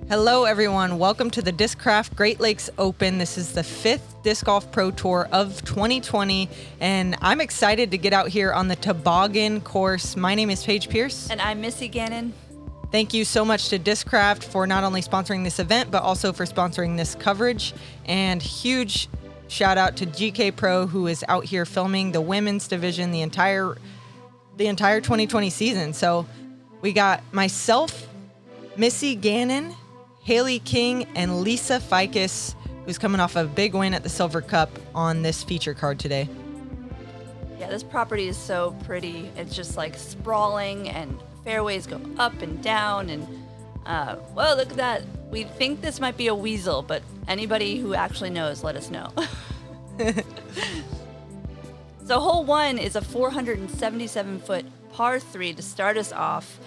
Hello everyone, welcome to the Discraft Great Lakes Open. This is the 5th Disc Golf Pro Tour of 2020 and I'm excited to get out here on the Toboggan course. My name is Paige Pierce. And I'm Missy Gannon. Thank you so much to Discraft for not only sponsoring this event, but also for sponsoring this coverage. And huge shout out to GKPRO who is out here filming the women's division the entire 2020 season. So we got myself, Missy Gannon, Hailey King, and Lisa Fajkus, who's coming off a big win at the Silver Cup on this feature card today. Yeah, this property is so pretty. It's just like sprawling and fairways go up and down and well, look at that. We think this might be a weasel, but anybody who actually knows, let us know. So hole 1 is a 477-foot par 3 to start us off.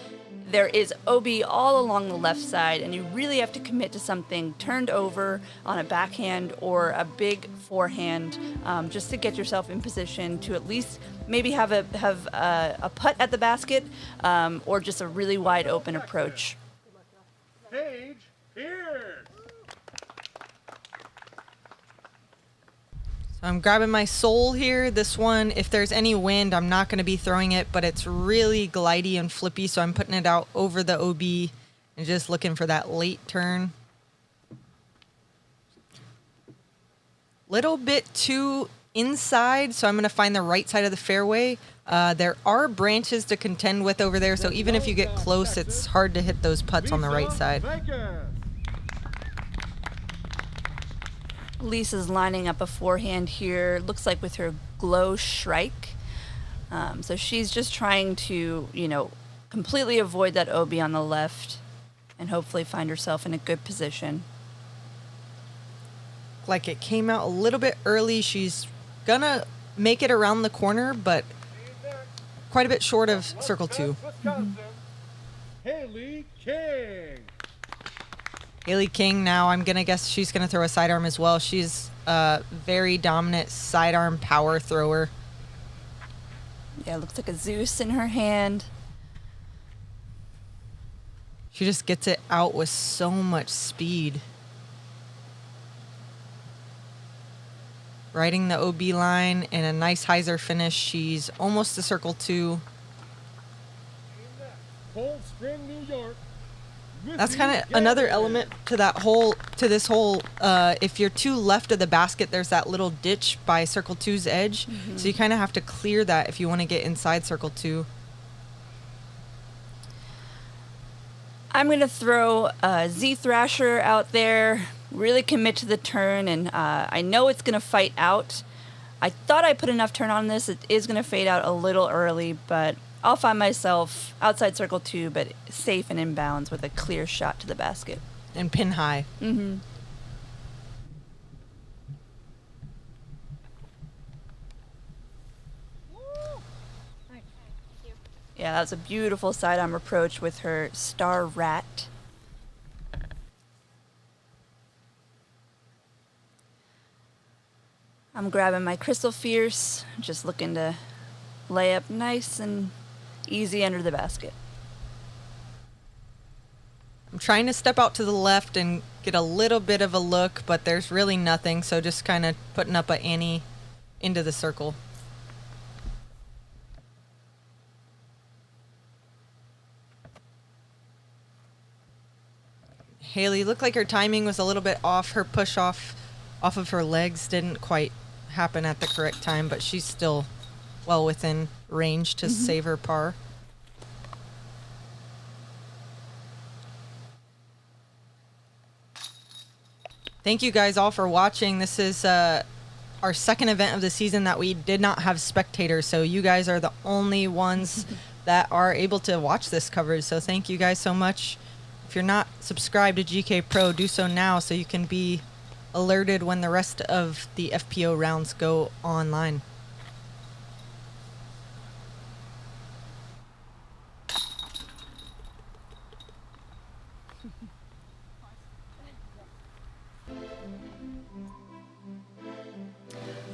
There is OB all along the left side, and you really have to commit to something turned over on a backhand or a big forehand, just to get yourself in position to at least maybe have a putt at the basket, or just a really wide open approach. Paige Pierce. So I'm grabbing my sole here. This one, if there's any wind, I'm not going to be throwing it, but it's really glidey and flippy, so I'm putting it out over the OB and just looking for that late turn. Little bit too inside, so I'm going to find the right side of the fairway. There are branches to contend with over there, so even if you get close, it's hard to hit those putts on the right side. Lisa's lining up a forehand here, looks like with her glow shrike. So she's just trying to, completely avoid that OB on the left and hopefully find herself in a good position. Like it came out a little bit early. She's gonna make it around the corner, but quite a bit short of circle 2. Hailey King. Hailey King now, I'm going to guess she's going to throw a sidearm as well. She's a very dominant sidearm power thrower. Yeah, looks like a Zeus in her hand. She just gets it out with so much speed. Riding the OB line and a nice hyzer finish. She's almost to circle 2. Cold Spring, New York. That's kind of another element to that hole, to this hole. If you're too left of the basket, there's that little ditch by circle 2's edge. Mm-hmm. So you kind of have to clear that if you want to get inside circle 2. I'm going to throw a Z Thrasher out there, really commit to the turn, and I know it's going to fight out. I thought I put enough turn on this. It is going to fade out a little early, but I'll find myself outside circle 2, but safe and inbounds with a clear shot to the basket. And pin high. Mm-hmm. Yeah, that was a beautiful sidearm approach with her Star Rat. I'm grabbing my Crystal Fierce, just looking to lay up nice and easy under the basket. I'm trying to step out to the left and get a little bit of a look, but there's really nothing, so just kind of putting up an ante into the circle. Hailey looked like her timing was a little bit off. Her push off of her legs didn't quite happen at the correct time, but she's still well within range to save her par. Thank you guys all for watching. This is our second event of the season that we did not have spectators, so you guys are the only ones that are able to watch this coverage, so thank you guys so much. If you're not subscribed to GKPRO, do so now so you can be alerted when the rest of the FPO rounds go online.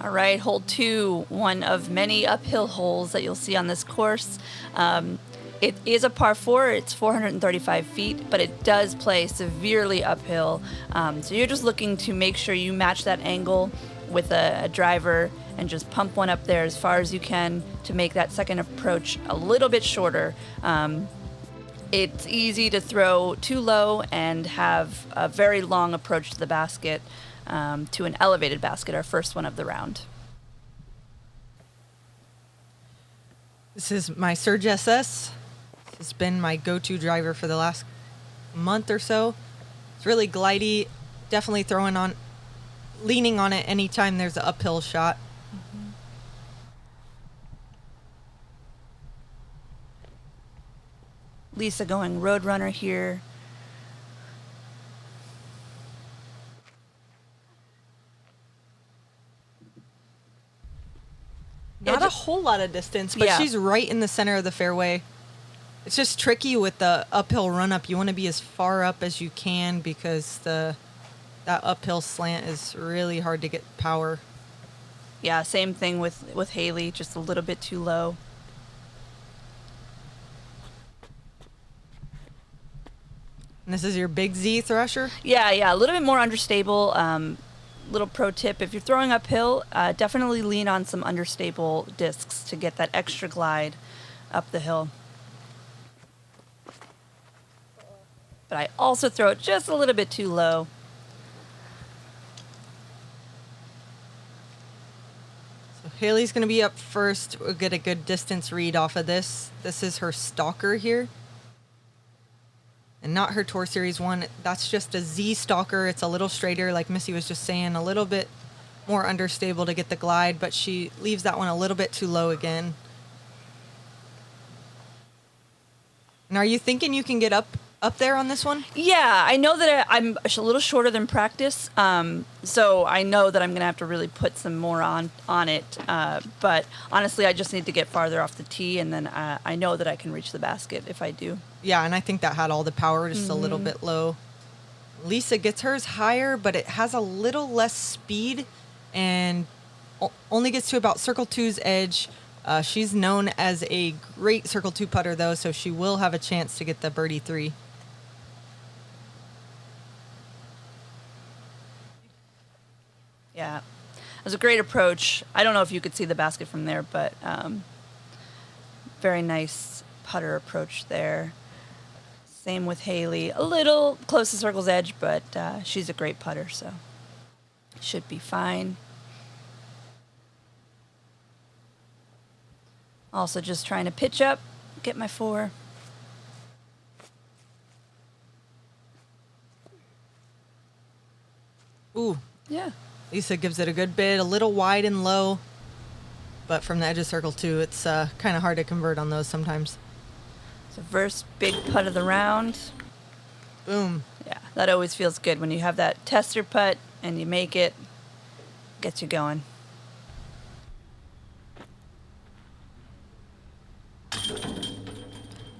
All right, hole 2, one of many uphill holes that you'll see on this course. It is a par 4. It's 435 feet, but it does play severely uphill. So you're just looking to make sure you match that angle with a driver and just pump one up there as far as you can to make that second approach a little bit shorter. It's easy to throw too low and have a very long approach to the basket, to an elevated basket, our first one of the round. This is my Surge SS. It's been my go-to driver for the last month or so. It's really glidey, definitely leaning on it anytime there's an uphill shot. Mm-hmm. Lisa going Roadrunner here. Not a whole lot of distance, but Yeah. she's right in the center of the fairway. It's just tricky with the uphill run-up. You want to be as far up as you can because that uphill slant is really hard to get power. Yeah, same thing with Hailey, just a little bit too low. And this is your big Z Thresher? Yeah, a little bit more understable. Little pro tip, if you're throwing uphill, definitely lean on some understable discs to get that extra glide up the hill. But I also throw it just a little bit too low. So Hailey's going to be up first. We'll get a good distance read off of this. This is her stalker here. And not her Tour Series 1. That's just a Z stalker. It's a little straighter, like Missy was just saying, a little bit more understable to get the glide, but she leaves that one a little bit too low again. And are you thinking you can get up there on this one? Yeah, I know that I'm a little shorter than practice, so I know that I'm going to have to really put some more on it. But honestly, I just need to get farther off the tee, and then I know that I can reach the basket if I do. Yeah, and I think that had all the power, just a little bit low. Lisa gets hers higher, but it has a little less speed and only gets to about Circle 2's edge. She's known as a great Circle 2 putter, though, so she will have a chance to get the birdie 3. Yeah, it was a great approach. I don't know if you could see the basket from there, but very nice putter approach there. Same with Hailey. A little close to Circle's edge, but she's a great putter, so should be fine. Also just trying to pitch up, get my 4. Ooh, Yeah. Lisa gives it a good bid, a little wide and low, but from the edge of Circle 2, it's kind of hard to convert on those sometimes. So first big putt of the round. Boom. Yeah, that always feels good when you have that tester putt and you make it, gets you going.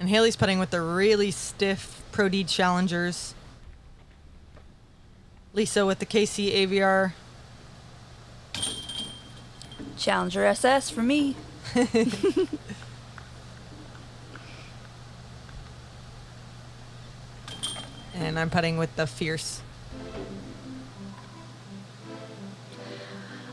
And Hailey's putting with the really stiff Pro D Challengers. Lisa with the KC AVR. Challenger SS for me. And I'm putting with the Fierce.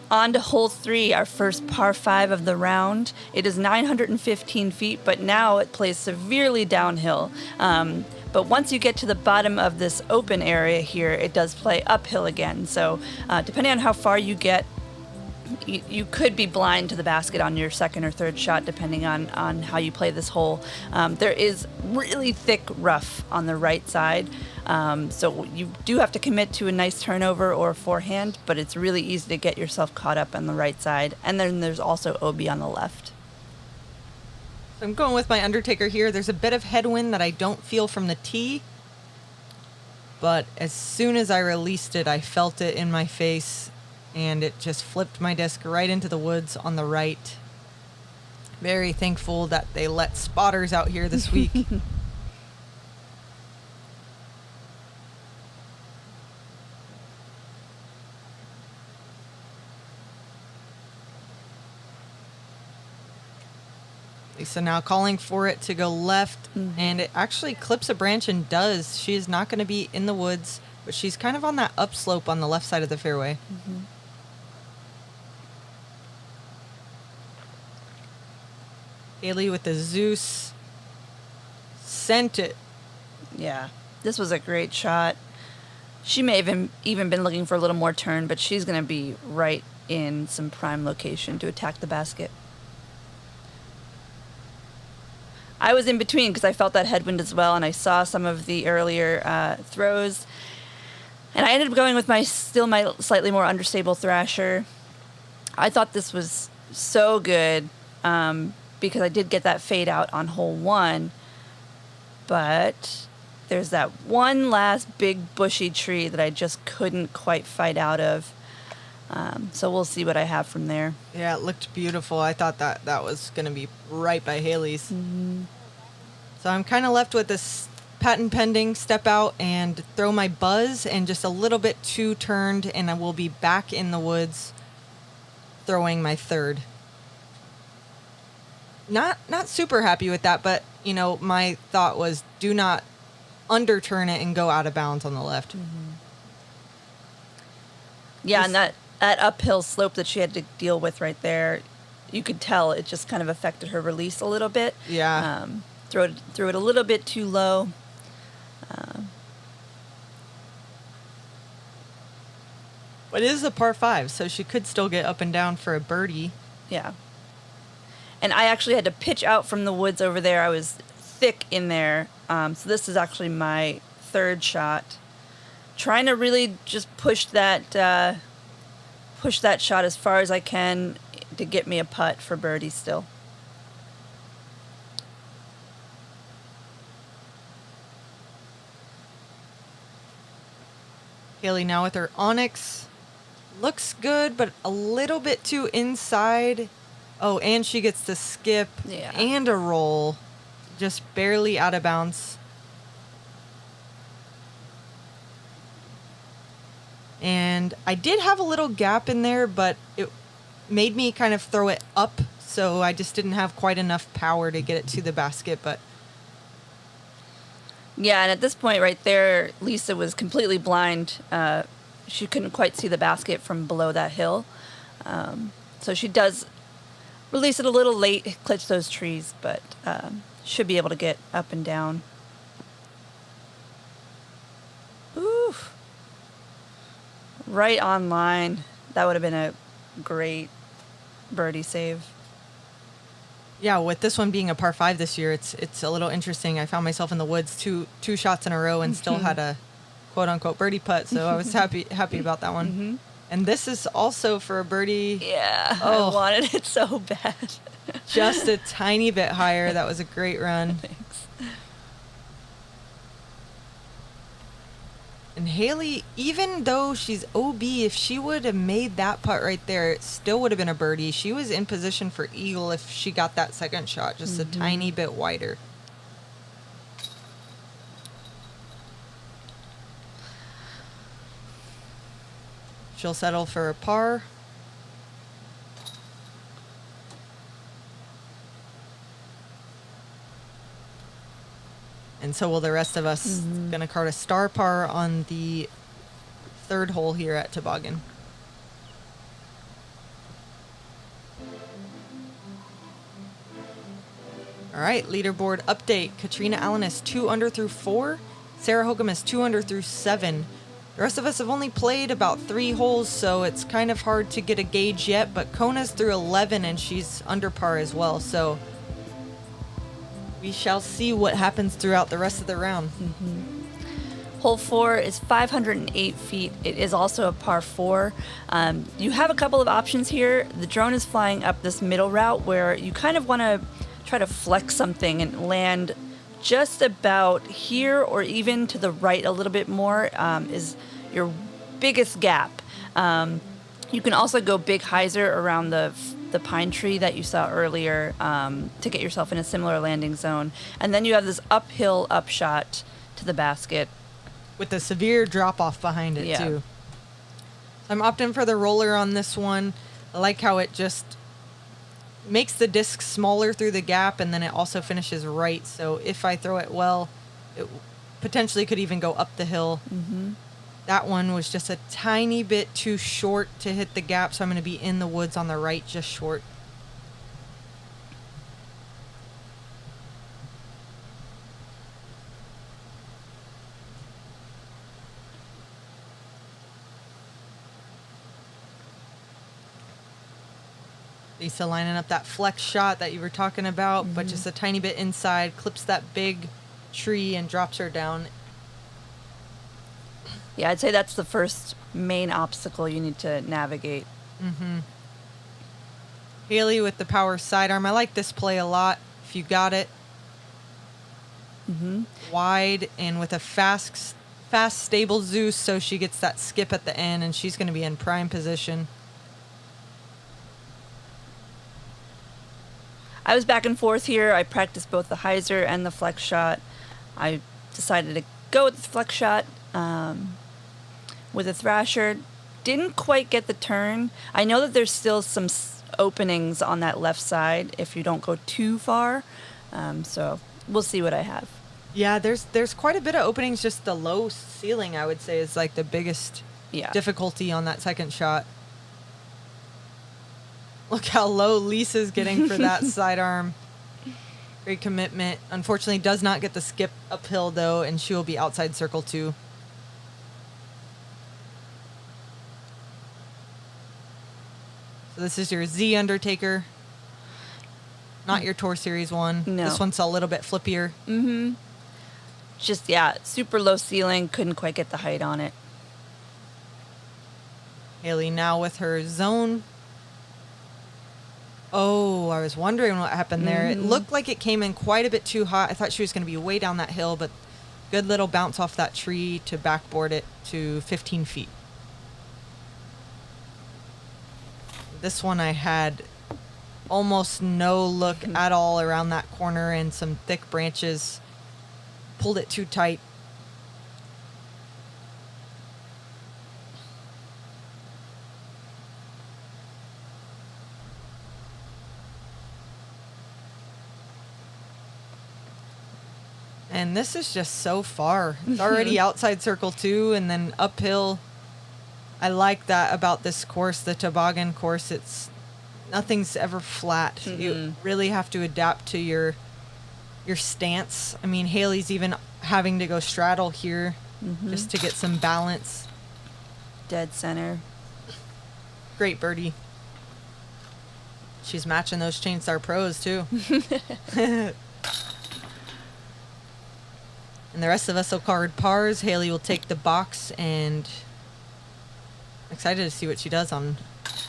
On to hole 3, our first par 5 of the round. It is 915 feet, but now it plays severely downhill. But once you get to the bottom of this open area here, it does play uphill again. So depending on how far you get, you could be blind to the basket on your second or third shot, depending on how you play this hole. There is really thick rough on the right side, so you do have to commit to a nice turnover or forehand, but it's really easy to get yourself caught up on the right side. And then there's also OB on the left. So I'm going with my Undertaker here. There's a bit of headwind that I don't feel from the tee, but as soon as I released it, I felt it in my face, and it just flipped my disc right into the woods on the right. Very thankful that they let spotters out here this week. So now calling for it to go left, and it actually clips a branch and does. She is not going to be in the woods, but she's kind of on that upslope on the left side of the fairway. Hailey with the Zeus. Sent it. Yeah, this was a great shot. She may have even been looking for a little more turn, but she's going to be right in some prime location to attack the basket. I was in between because I felt that headwind as well, and I saw some of the earlier throws. And I ended up going with my slightly more understable Thrasher. I thought this was so good because I did get that fade out on hole 1. But there's that one last big bushy tree that I just couldn't quite fight out of. So we'll see what I have from there. Yeah, it looked beautiful. I thought that was going to be right by Hailey's. So I'm kind of left with this patent pending step out and throw my buzz and just a little bit too turned, and I will be back in the woods throwing my third. Not super happy with that, but you know, my thought was do not underturn it and go out of bounds on the left. Yeah, and that uphill slope that she had to deal with right there, you could tell it just kind of affected her release a little bit. Yeah. Threw it a little bit too low. But it is a par 5, so she could still get up and down for a birdie. Yeah. And I actually had to pitch out from the woods over there. I was thick in there. So this is actually my third shot. Trying to really just push that shot as far as I can to get me a putt for birdie still. Hailey now with her Onyx. Looks good, but a little bit too inside. Oh, and she gets to skip and a roll. Just barely out of bounds. And I did have a little gap in there, but it made me kind of throw it up, so I just didn't have quite enough power to get it to the basket. But yeah, and at this point right there, Lisa was completely blind. She couldn't quite see the basket from below that hill. So she does release it a little late, clutch those trees, but should be able to get up and down. Oof. Right on line. That would have been a great birdie save. yeah, with this one being a par 5 this year, it's a little interesting. I found myself in the woods two shots in a row and still had a quote unquote birdie putt, so I was happy about that one. And this is also for a birdie. Yeah, I wanted it so bad. Just a tiny bit higher. That was a great run. Thanks. And Hailey, even though she's OB, if she would have made that putt right there, it still would have been a birdie. She was in position for eagle if she got that second shot, just a tiny bit wider. She'll settle for a par. And so will the rest of us. Gonna card a star par on the third hole here at Toboggan. All right, leaderboard update. Katrina Allen is 2 under through 4. Sarah Hokum is 2 under through 7. The rest of us have only played about 3 holes, so it's kind of hard to get a gauge yet, but Kona's through 11 and she's under par as well, so we shall see what happens throughout the rest of the round. Hole 4 is 508 feet. It is also a par 4. You have a couple of options here. The drone is flying up this middle route where you kind of want to try to flex something and land just about here or even to the right a little bit more is your biggest gap. You can also go big hyzer around the pine tree that you saw earlier to get yourself in a similar landing zone. And then you have this uphill upshot to the basket. With a severe drop-off behind it, too. So I'm opting for the roller on this one. I like how it just makes the disc smaller through the gap, and then it also finishes right. So if I throw it well, it potentially could even go up the hill. Mm-hmm. That one was just a tiny bit too short to hit the gap, so I'm going to be in the woods on the right, just short. Lisa lining up that flex shot that you were talking about, but just a tiny bit inside, clips that big tree and drops her down. Yeah, I'd say that's the first main obstacle you need to navigate. Mm-hmm. Hailey with the power sidearm. I like this play a lot. If you got it. Mm-hmm. Wide and with a fast, stable Zeus, so she gets that skip at the end, and she's going to be in prime position. I was back and forth here. I practiced both the hyzer and the flex shot. I decided to go with the flex shot with a thrasher. Didn't quite get the turn. I know that there's still some openings on that left side if you don't go too far. So we'll see what I have. Yeah, there's quite a bit of openings. Just the low ceiling, I would say, is like the biggest difficulty on that second shot. Look how low Lisa's getting for that sidearm. Great commitment. Unfortunately, does not get the skip uphill, though, and she will be outside circle 2. So this is your Z Undertaker. Not your Tour Series one. No. This one's a little bit flippier. Mm-hmm. Just, super low ceiling. Couldn't quite get the height on it. Hailey now with her zone. Oh, I was wondering what happened there. It looked like it came in quite a bit too hot. I thought she was going to be way down that hill, but good little bounce off that tree to backboard it to 15 feet. This one I had almost no look at all around that corner and some thick branches. Pulled it too tight. And this is just so far. It's already outside circle 2 and then uphill. I like that about this course, the Toboggan course. Nothing's ever flat. Mm-hmm. You really have to adapt to your stance. I mean, Hailey's even having to go straddle here just to get some balance. Dead center. Great birdie. She's matching those Chainstar Pros too. And the rest of us will card pars. Hailey will take the box, and I'm excited to see what she does on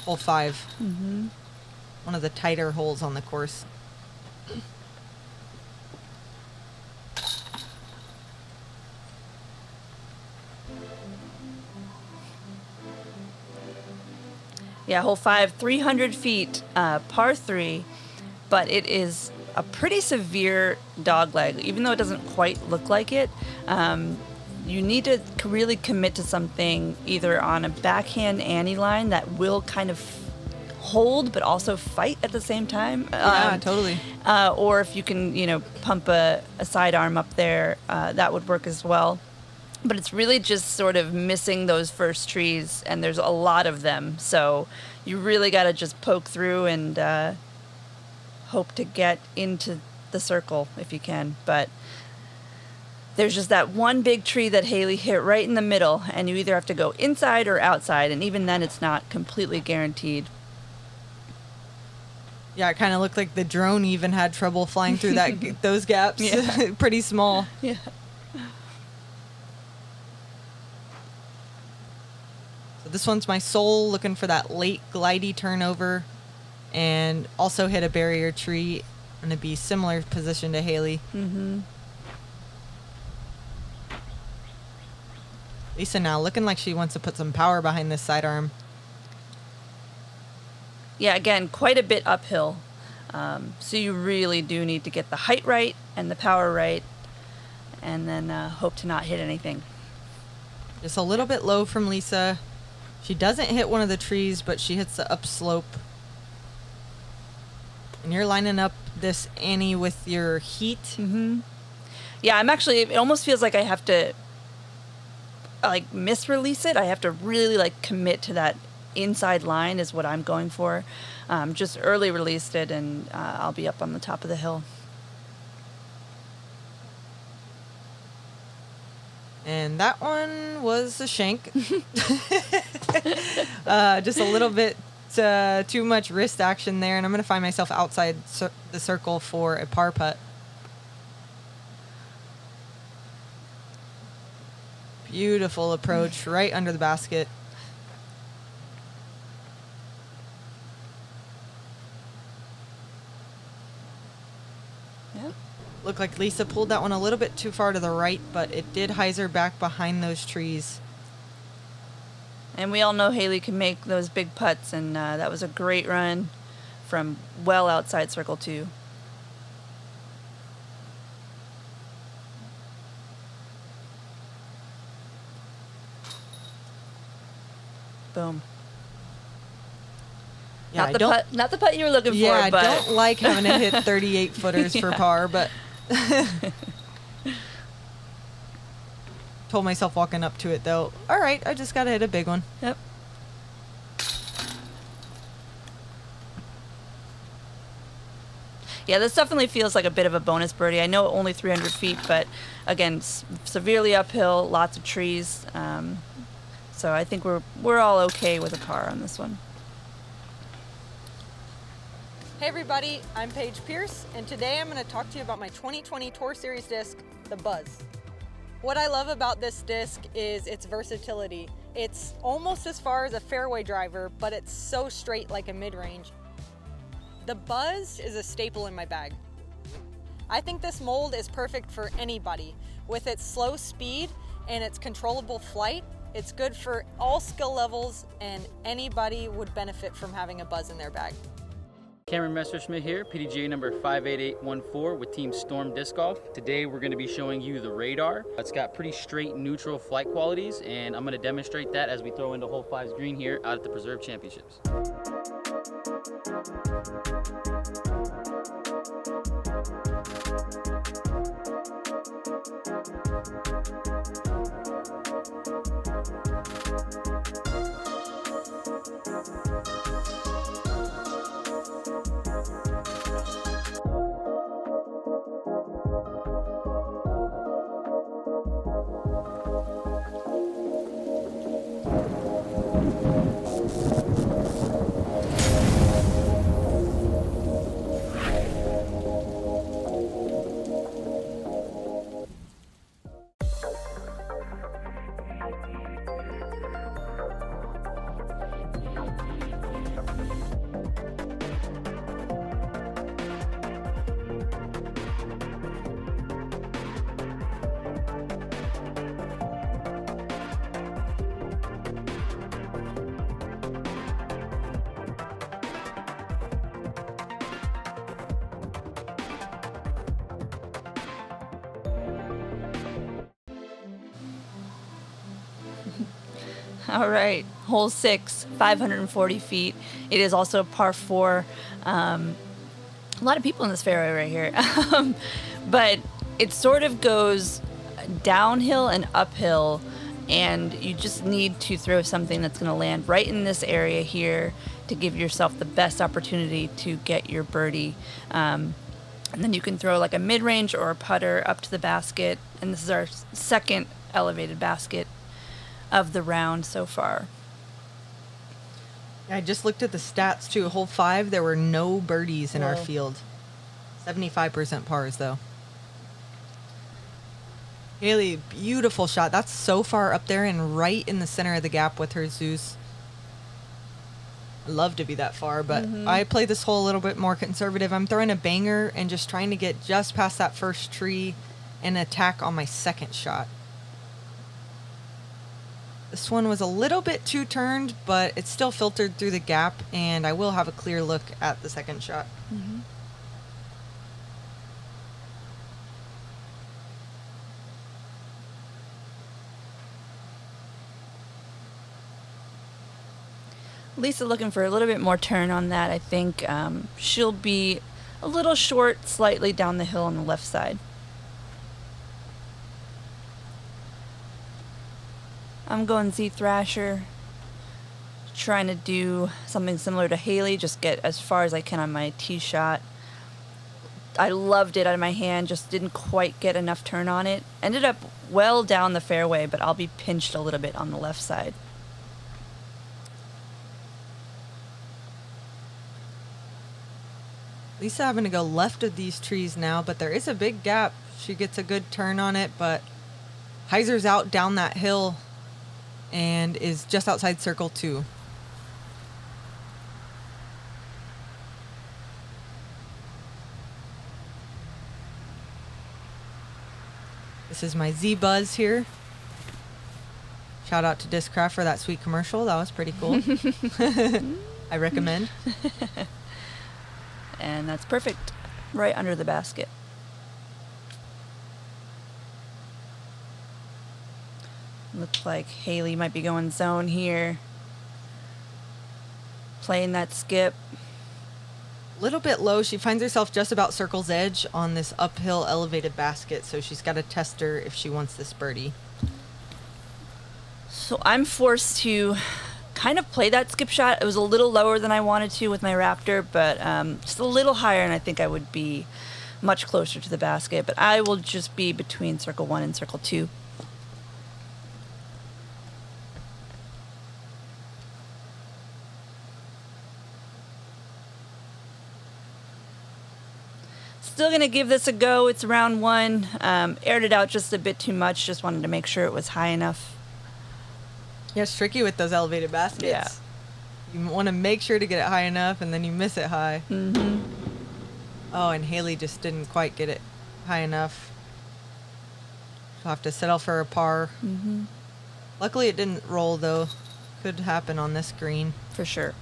hole 5. Mm-hmm. One of the tighter holes on the course. Yeah, hole 5, 300 feet, par 3, but it is a pretty severe dogleg, even though it doesn't quite look like it. You need to really commit to something either on a backhand ante line that will kind of hold but also fight at the same time. Yeah, totally. Or if you can, pump a sidearm up there, that would work as well. But it's really just sort of missing those first trees, and there's a lot of them. So you really got to just poke through and hope to get into the circle if you can. But there's just that one big tree that Hailey hit right in the middle, and you either have to go inside or outside, and even then it's not completely guaranteed. Yeah, it kind of looked like the drone even had trouble flying through those gaps. Yeah. Pretty small. Yeah. So this one's my soul, looking for that late glidey turnover, and also hit a barrier tree. I'm going to be similar position to Hailey. Mm-hmm. Lisa now looking like she wants to put some power behind this sidearm. Yeah, again, quite a bit uphill. So you really do need to get the height right and the power right, and then hope to not hit anything. Just a little bit low from Lisa. She doesn't hit one of the trees, but she hits the upslope. And you're lining up this Annie with your heat. Mm-hmm. Yeah, I'm actually, it almost feels like I have to, like, misrelease it. I have to really, like, commit to that inside line is what I'm going for. Just early released it, and I'll be up on the top of the hill. And that one was a shank. Just a little bit too much wrist action there, and I'm going to find myself outside the circle for a par putt. Beautiful approach right under the basket. Yep. Looked like Lisa pulled that one a little bit too far to the right, but it did hyzer back behind those trees. And we all know Hailey can make those big putts, and that was a great run from well outside circle 2. Boom. Yeah, not the putt you were looking yeah, for, but I don't like having to hit 38 footers for par, but told myself walking up to it though, all right, I just got to hit a big one. Yep. Yeah, this definitely feels like a bit of a bonus birdie. I know only 300 feet, but again, severely uphill, lots of trees. So I think we're all okay with a par on this one. Hey everybody, I'm Paige Pierce, and today I'm going to talk to you about my 2020 Tour Series disc, the Buzz. What I love about this disc is its versatility. It's almost as far as a fairway driver, but it's so straight like a mid-range. The Buzz is a staple in my bag. I think this mold is perfect for anybody. With its slow speed and its controllable flight, it's good for all skill levels, and anybody would benefit from having a Buzz in their bag. Cameron Messerschmidt here, PDGA number 58814 with Team Storm Disc Golf. Today we're going to be showing you the Radar. It's got pretty straight neutral flight qualities, and I'm going to demonstrate that as we throw into hole 5's green here out at the Preserve Championships. All right, hole 6, 540 feet. It is also a par 4. A lot of people in this fairway right here. But it sort of goes downhill and uphill, and you just need to throw something that's going to land right in this area here to give yourself the best opportunity to get your birdie. And then you can throw like a mid-range or a putter up to the basket, and this is our second elevated basket of the round so far. I just looked at the stats too. Hole 5, there were no birdies in our field. 75% pars though. Hailey, beautiful shot. That's so far up there and right in the center of the gap with her Zeus. I'd love to be that far, but I play this hole a little bit more conservative. I'm throwing a banger and just trying to get just past that first tree and attack on my second shot. This one was a little bit too turned, but it's still filtered through the gap, and I will have a clear look at the second shot. Lisa looking for a little bit more turn on that. I think she'll be a little short, slightly down the hill on the left side. I'm going Z Thrasher, trying to do something similar to Hailey, just get as far as I can on my tee shot. I loved it out of my hand, just didn't quite get enough turn on it. Ended up well down the fairway, but I'll be pinched a little bit on the left side. Lisa having to go left of these trees now, but there is a big gap. She gets a good turn on it, but hyzers out down that hill and is just outside circle 2. This is my Z Buzz here. Shout out to Discraft for that sweet commercial. That was pretty cool. I recommend. And that's perfect, right under the basket. Looks like Hailey might be going zone here. Playing that skip. Little bit low. She finds herself just about circle's edge on this uphill elevated basket, so she's got to test her if she wants this birdie. So I'm forced to kind of play that skip shot. It was a little lower than I wanted to with my Raptor, but just a little higher, and I think I would be much closer to the basket. But I will just be between circle 1 and circle 2. Still going to give this a go. It's round 1. Aired it out just a bit too much. Just wanted to make sure it was high enough. Yeah, it's tricky with those elevated baskets. Yeah. You want to make sure to get it high enough, and then you miss it high. Mm-hmm. Oh, and Hailey just didn't quite get it high enough. She'll have to settle for a par. Mm-hmm. Luckily, it didn't roll, though. Could happen on this green. For sure.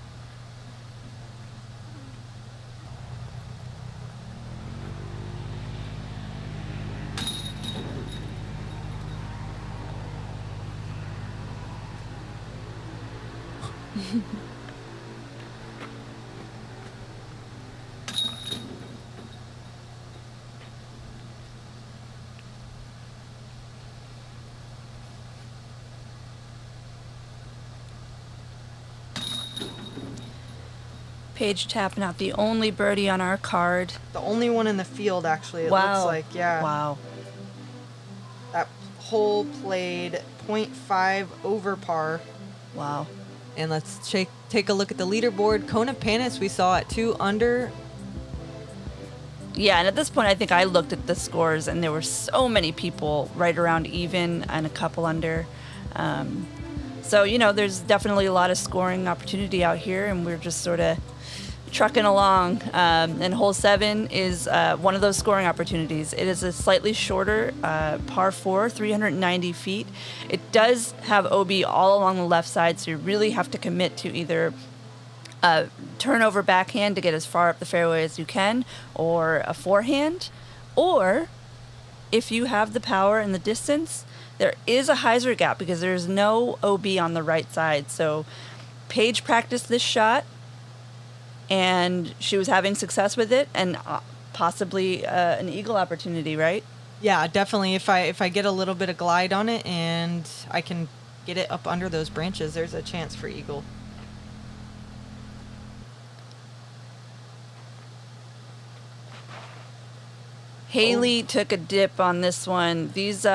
Paige tapping out the only birdie on our card. The only one in the field, actually, it Wow. looks like. Yeah. Wow. That hole played .5 over par. Wow. And let's take a look at the leaderboard. Kona Panis we saw at 2 under. Yeah, and at this point, I think I looked at the scores, and there were so many people right around even and a couple under. So, you know, there's definitely a lot of scoring opportunity out here, and we're just sort of trucking along. And hole 7 is one of those scoring opportunities. It is a slightly shorter par 4, 390 feet. It does have OB all along the left side, so you really have to commit to either turn over backhand to get as far up the fairway as you can, or a forehand, or if you have the power and the distance, there is a hyzer gap because there's no OB on the right side. So Paige practiced this shot, and she was having success with it, and possibly an eagle opportunity, right? Yeah, definitely. If I get a little bit of glide on it and I can get it up under those branches, there's a chance for eagle. Hailey took a dip on this one. These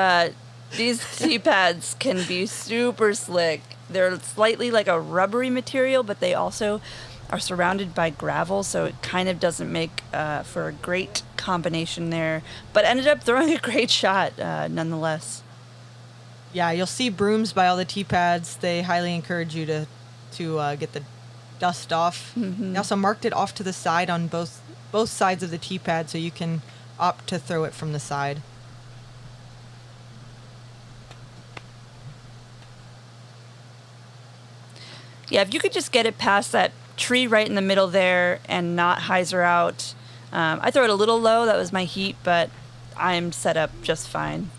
tee pads can be super slick. They're slightly like a rubbery material, but they also are surrounded by gravel, so it kind of doesn't make for a great combination there. But ended up throwing a great shot nonetheless. Yeah, you'll see brooms by all the tee pads. They highly encourage you to get the dust off. Mm-hmm. They also marked it off to the side on both sides of the tee pad, so you can opt to throw it from the side. Yeah, if you could just get it past that tree right in the middle there and not hyzer out. I throw it a little low. That was my heat, but I'm set up just fine.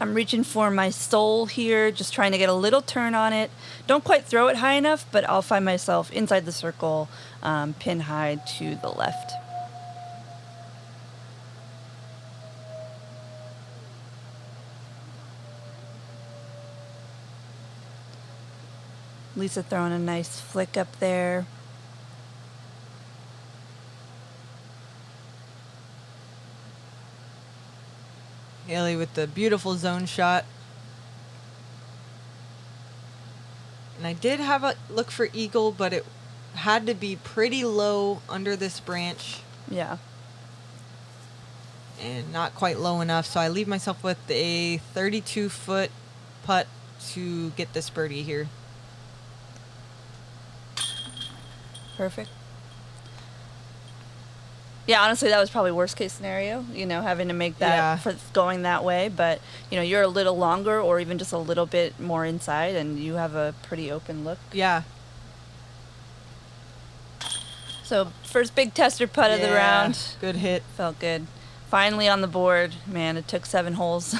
I'm reaching for my sole here, just trying to get a little turn on it. Don't quite throw it high enough, but I'll find myself inside the circle, pin high to the left. Lisa throwing a nice flick up there. Hailey with the beautiful zone shot. And I did have a look for eagle, but it had to be pretty low under this branch Yeah. and not quite low enough. So I leave myself with a 32-foot putt to get this birdie here. Perfect. Yeah, honestly, that was probably worst case scenario, you know, having to make that Yeah. for going that way. But, you know, you're a little longer or even just a little bit more inside and you have a pretty open look. Yeah. So first big tester putt of the Yeah, round. Good hit. Felt good. Finally on the board. Man, it took 7 holes.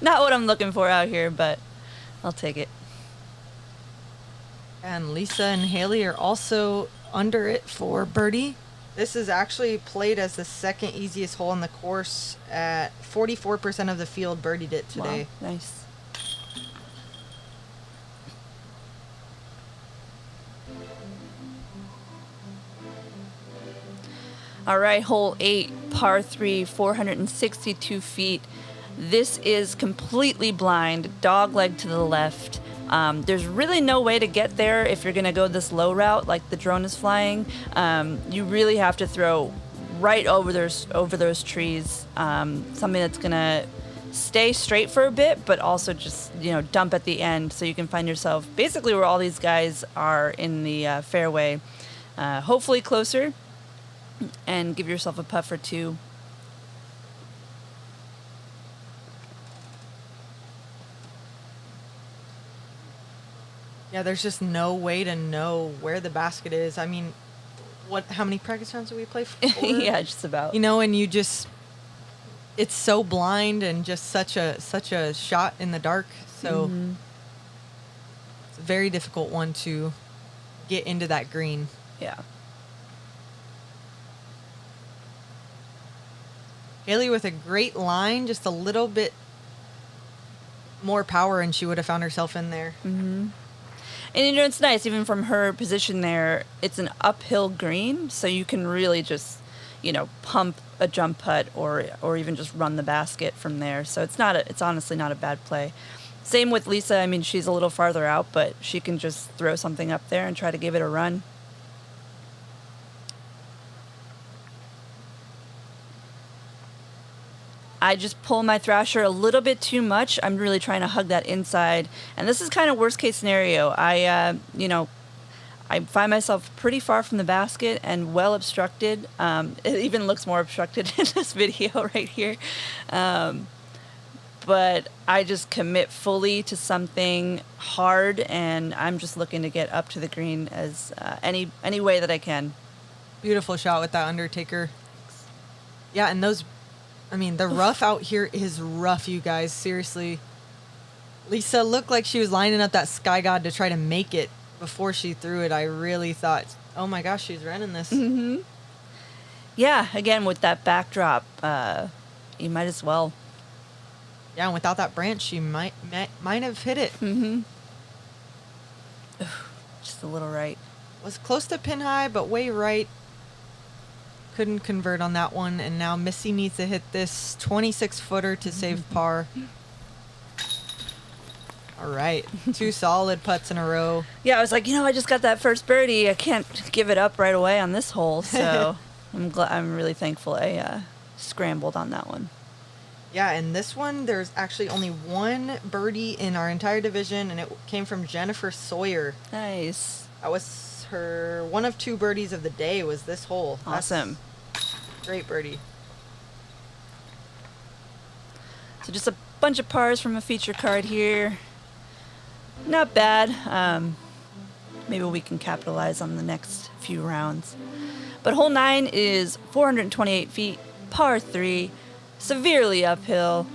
Not what I'm looking for out here, but I'll take it. And Lisa and Hailey are also under it for birdie. This is actually played as the second easiest hole on the course. At 44% of the field birdied it today. Wow, nice. All right, hole 8, par 3, 462 feet. This is completely blind, dog leg to the left. There's really no way to get there if you're gonna go this low route like the drone is flying. You really have to throw right over those trees, something that's gonna stay straight for a bit, but also just, you know, dump at the end so you can find yourself basically where all these guys are in the fairway, hopefully closer, and give yourself a putt for 2. Yeah, there's just no way to know where the basket is. I mean, how many practice rounds do we play? 4? Yeah, just about. You know, and you just, it's so blind and just such a shot in the dark. So it's a very difficult one to get into that green. Yeah. Hailey with a great line, just a little bit more power and she would have found herself in there. Mm-hmm. And, you know, it's nice, even from her position there, it's an uphill green, so you can really just, you know, pump a jump putt or even just run the basket from there. So it's honestly not a bad play. Same with Lisa. I mean, she's a little farther out, but she can just throw something up there and try to give it a run. I just pull my thrasher a little bit too much. I'm really trying to hug that inside. And this is kind of worst case scenario. I find myself pretty far from the basket and well obstructed. It even looks more obstructed in this video right here. But I just commit fully to something hard, and I'm just looking to get up to the green as any way that I can. Beautiful shot with that Undertaker. Yeah, and the rough out here is rough, you guys. Seriously. Lisa looked like she was lining up that Sky God to try to make it before she threw it. I really thought, oh my gosh, she's running this. Mm-hmm. Yeah, again, with that backdrop, you might as well. Yeah, and without that branch, she might have hit it. Mm-hmm. Just a little right. Was close to pin high, but way right. Couldn't convert on that one, and now Missy needs to hit this 26-footer to save par. All right, 2 solid putts in a row. Yeah, I was like, I just got that first birdie. I can't give it up right away on this hole, so I'm really thankful I scrambled on that one. Yeah, and this one, there's actually only 1 birdie in our entire division, and it came from Jennifer Sawyer. Nice. That was her one of 2 birdies of the day was this hole. Awesome. Great birdie. So just a bunch of pars from a feature card here. Not bad. Maybe we can capitalize on the next few rounds. But hole 9 is 428 feet, par 3, severely uphill.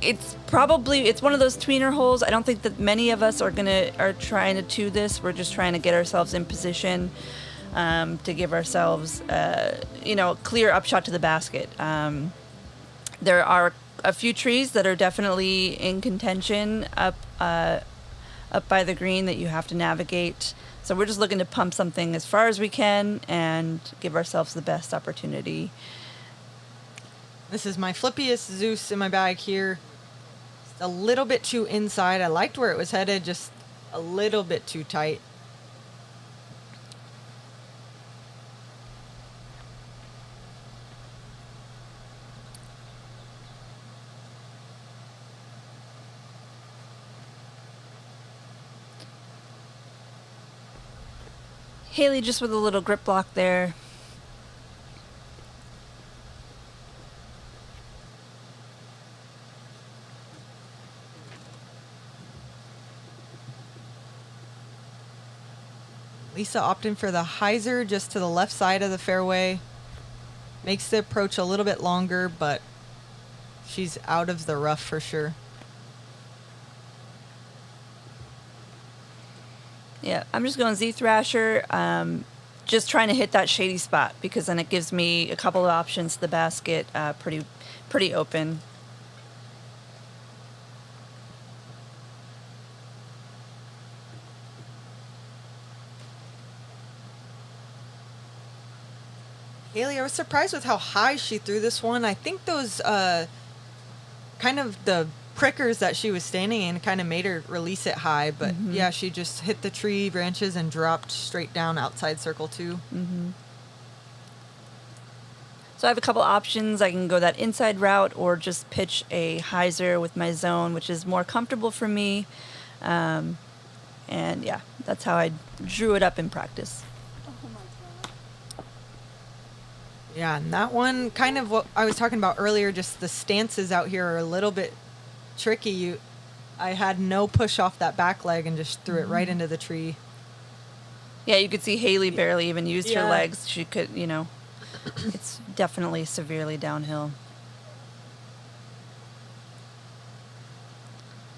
It's one of those tweener holes. I don't think that many of us are trying to two this. We're just trying to get ourselves in position to give ourselves clear upshot to the basket. There are a few trees that are definitely in contention up by the green that you have to navigate. So we're just looking to pump something as far as we can and give ourselves the best opportunity. This is my flippiest Zeus in my bag here. Just a little bit too inside. I liked where it was headed, just a little bit too tight. Hailey just with a little grip block there. Lisa opting for the hyzer just to the left side of the fairway. Makes the approach a little bit longer, but she's out of the rough for sure. Yeah, I'm just going Z Thrasher, just trying to hit that shady spot because then it gives me a couple of options to the basket, pretty open. Hailey, I was surprised with how high she threw this one. I think those kind of the prickers that she was standing in kind of made her release it high, but yeah, she just hit the tree branches and dropped straight down outside circle 2. So I have a couple options. I can go that inside route or just pitch a hyzer with my zone, which is more comfortable for me. And yeah, that's how I drew it up in practice. Yeah, and that one, kind of what I was talking about earlier, just the stances out here are a little bit tricky. I had no push off that back leg and just threw it right into the tree. Yeah, you could see Hailey barely even used her legs. She could, it's definitely severely downhill.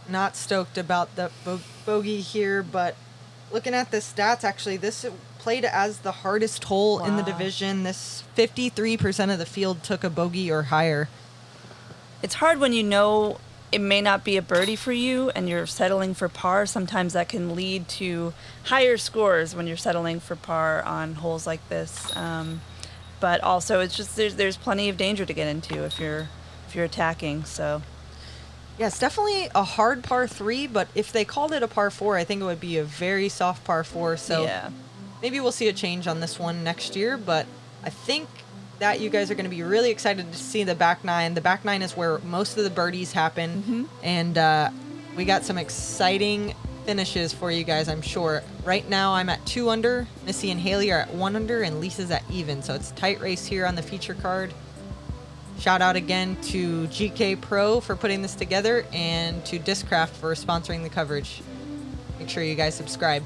Not stoked about the bogey here, but looking at the stats, actually, this played as the hardest hole in the division. This 53% of the field took a bogey or higher. It's hard when you know it may not be a birdie for you and you're settling for par. Sometimes that can lead to higher scores when you're settling for par on holes like this. But also, it's just there's plenty of danger to get into if you're attacking. So. Yeah, it's definitely a hard par 3, but if they called it a par 4, I think it would be a very soft par 4. So yeah. Maybe we'll see a change on this one next year, but I think that you guys are going to be really excited to see the back nine. The back nine is where most of the birdies happen, and we got some exciting finishes for you guys, I'm sure. Right now, I'm at 2 under. Missy and Hailey are at 1 under, and Lisa's at even. So it's a tight race here on the feature card. Shout out again to GKPRO for putting this together and to Discraft for sponsoring the coverage. Make sure you guys subscribe.